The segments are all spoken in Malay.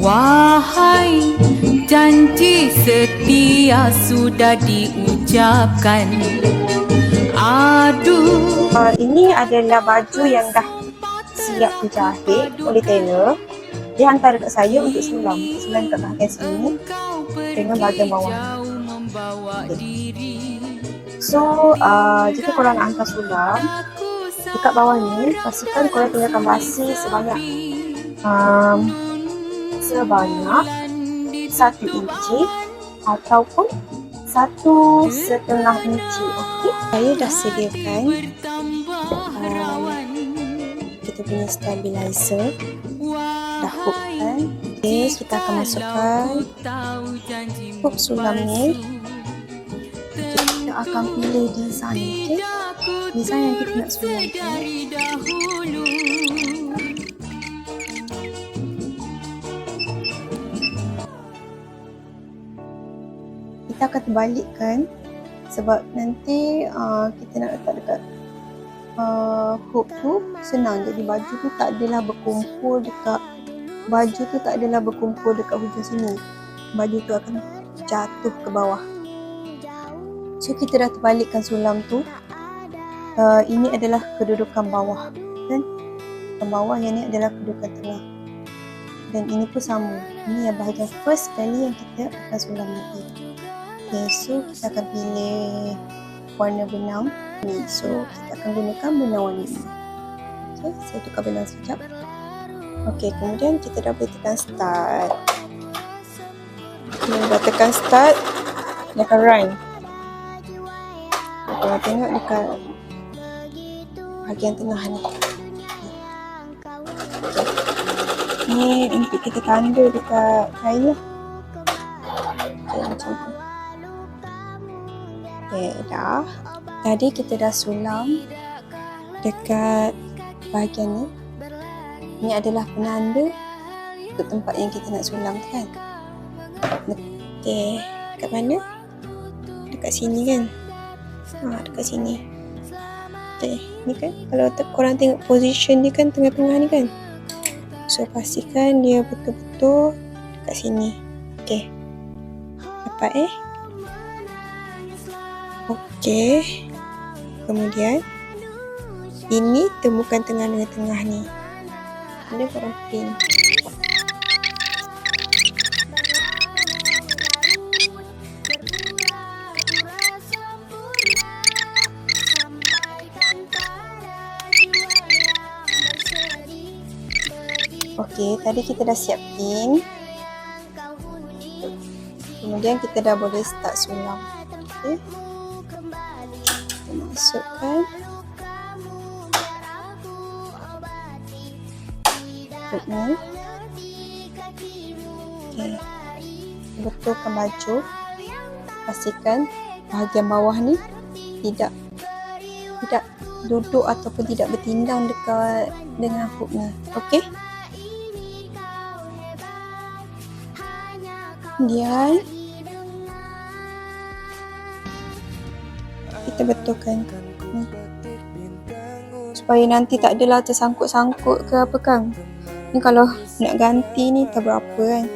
Wahai janji setia sudah diucapkan. Aduh. Ini adalah baju yang dah siap dijahit oleh tailor. Dia hantar dekat saya untuk sulam. Sulam kat bahagian sini dengan bahagian bawah. Okay. So, jika korang nak hantar sulam, dekat bawah ni, pastikan korang tinggalkan basi sebanyak 1 inci ataupun 1,5 inci. Okey, saya dah sediakan kita punya stabilizer, dah hookkan. Okey, kita akan masukkan hook sulam ni. Kita akan pilih design. Okey, design yang kita nak sulamkan. Kita akan terbalikkan sebab nanti kita nak letak dekat hook tu senang. Jadi baju tu tak adalah berkumpul dekat hujung sini. Baju tu akan jatuh ke bawah. So kita dah terbalikkan sulam tu. Ini adalah kedudukan bawah, kan? Kedudukan bawah, yang ni adalah kedudukan tengah. Dan ini pun sama. Ini yang bahagian first kali yang kita akan sulam nanti. Okay, so kita akan pilih warna benang ni. So kita akan gunakan benang warna ni. Okay, saya tukar benang sekejap. Okay, kemudian kita dah boleh tekan start. Dah tekan start, dia akan run. Korang tengok dekat bahagian tengah ni. Okay. Ni untuk kita tanda dekat kain lah. Okay, macam tu. Okay, dah. Tadi kita dah sulam dekat bahagian ni. Ini adalah penanda untuk tempat yang kita nak sulam kan. Okay, kat mana? Dekat sini kan? Dekat sini. Okay, ni kan kalau korang tengok position dia kan tengah-tengah ni kan. So pastikan dia betul-betul dekat sini. Okay, dapat Okey. Kemudian ini temukan tengah-tengah ni. Ada korang pin. Okey, tadi kita dah siap pin. Kemudian kita dah boleh start sulam. Okey. Masukkan hook ni. Okay. Betulkan baju. Pastikan bahagian bawah ni tidak duduk ataupun tidak bertindang dekat dengan hook ni. Okey. Kemudian kita betulkan ni supaya nanti tak adalah tersangkut-sangkut ke apa kan. Ni kalau nak ganti ni tak berapa kan.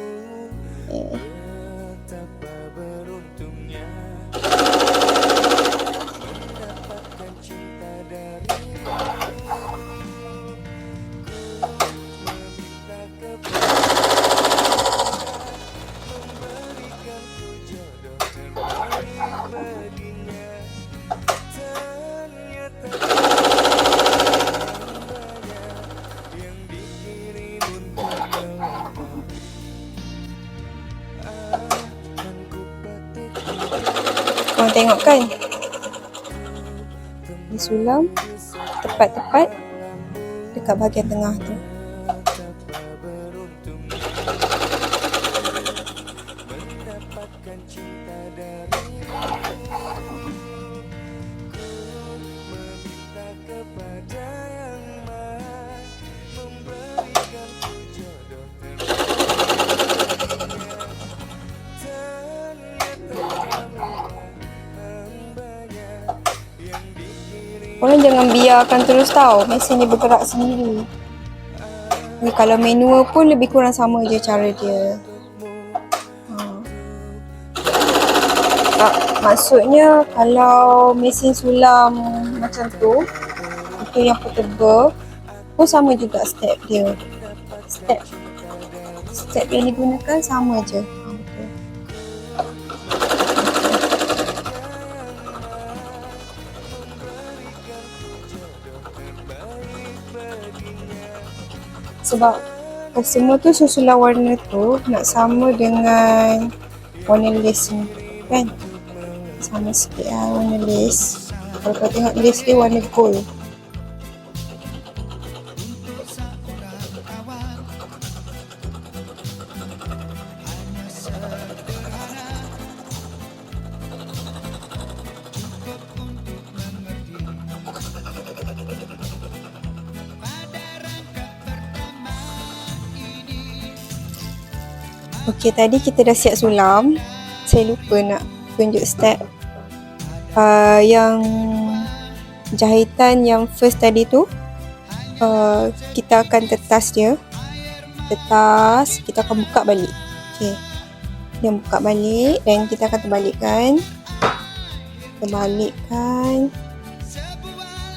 Korang tengok kan, disulam tepat-tepat dekat bahagian tengah tu. Korang jangan biarkan terus tau mesin ni bergerak sendiri. Ni kalau manual pun lebih kurang sama je cara dia. Maksudnya kalau mesin sulam macam tu, itu yang portable pun sama juga step dia. Step yang digunakan sama je. Betul. Sebab semua tu susulan warna tu nak sama dengan warna lace ni kan. Sama sikit lah warna lace. Kalau kau tengok lace dia warna gold. Okey, tadi kita dah siap sulam. Saya lupa nak tunjuk step yang jahitan yang first tadi tu. Kita akan tetas dia. Kita akan buka balik. Okey. Dia buka balik dan kita akan terbalikkan.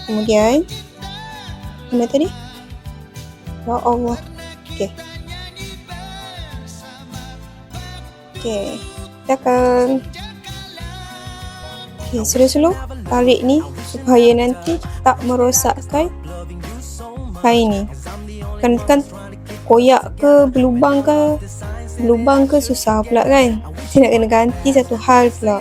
Kemudian mana tadi? Ya Allah. Okey. Kita akan slow-slow tarik ni supaya nanti tak merosakkan kain ni. Kan koyak ke berlubang ke susah pula kan. Kita nak kena ganti satu hal pula.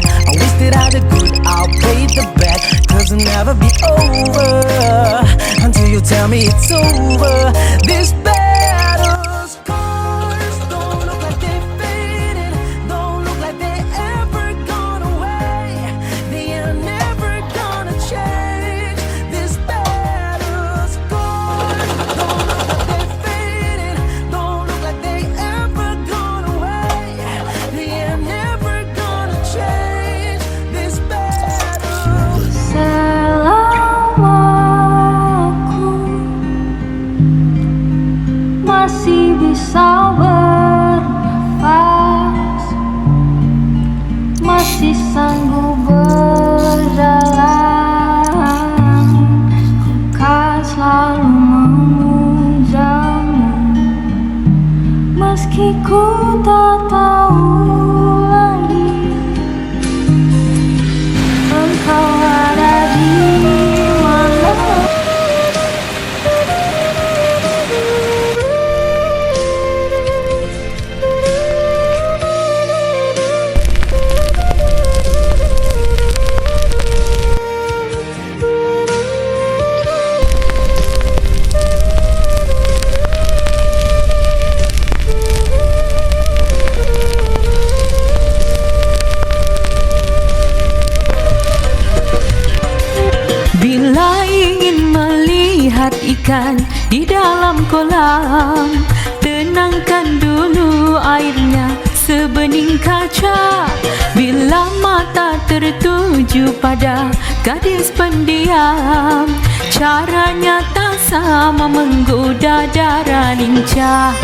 I wish that I did good, I'll play the bad, 'cause it'll never be over until you tell me it's over. This battle's scars don't look like they faded, don't look like they ever gone away. They are never gonna change. This battle's scars don't look like they faded, don't look like they ever gone away. They are never gonna change. Masih bisa bernafas, masih sanggup berjalan. Ku kan selalu memujamu, meski ku tak tahu lagi engkau ada di mana. Bila ingin melihat ikan di dalam kolam, tenangkan dulu airnya sebening kaca. Bila mata tertuju pada gadis pendiam, caranya tak sama menggoda darah lincah.